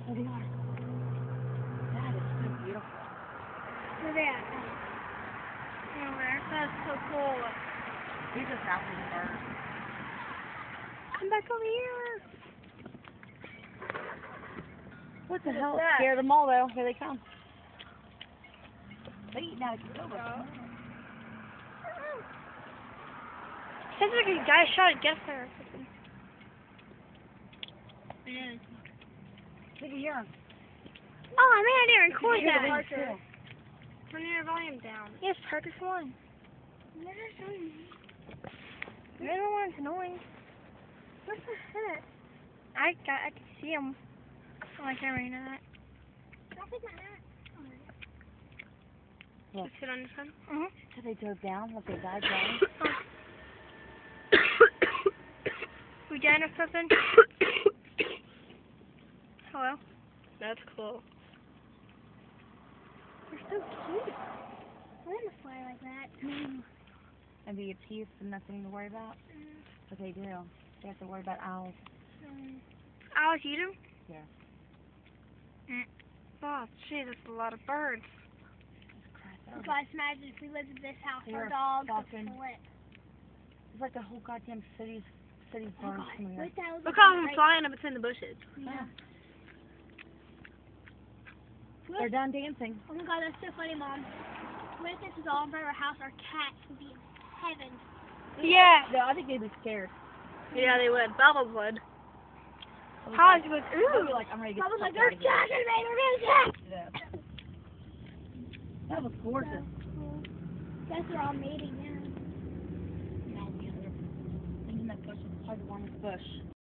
There they are. That is so beautiful. Where they at? Over there. That's so cool. These are mountain birds. Come back over here. What the What is hell? that? Scare them all though. Here they come. They eating out of silver. Sounds like a guy shot a guess there or something. Yeah. Look at here. Oh man, I didn't record Hear the that. wings, too. Turn your volume down. Yes, purpose one. Middle one's annoying. What the heck? I can see him on my camera, you know that? I'll take my hat. Look. Sit on your phone. So they dove down. Look, they dive down. We done or something? Hello? That's cool. They're so cute. I want to fly like that. And be at peace and nothing to worry about. But they do. They have to worry about owls. Owls eat them? Yeah. Oh, gee, that's a lot of birds. You guys imagine if we lived in this house, They our are dogs would fucking- flip. It's like the whole goddamn city's Oh birds God, coming what in. the hell is Look that how I'm right- flying up between the bushes. Yeah. They're done dancing. Oh my God, that's so funny, Mom. What if this is all in front of our house? Our cats would be in heaven. Yeah. No, I think they'd be scared. Yeah, they would. Bubbles would. They'll be Holly would. They'll be Ooh. like, I'm ready to get Mom was the like, fuck there's out cats in me, we're gonna cats! of here. That was gorgeous. Guess they're all mating now. No, the other. In that bush, it's probably the warmest bush.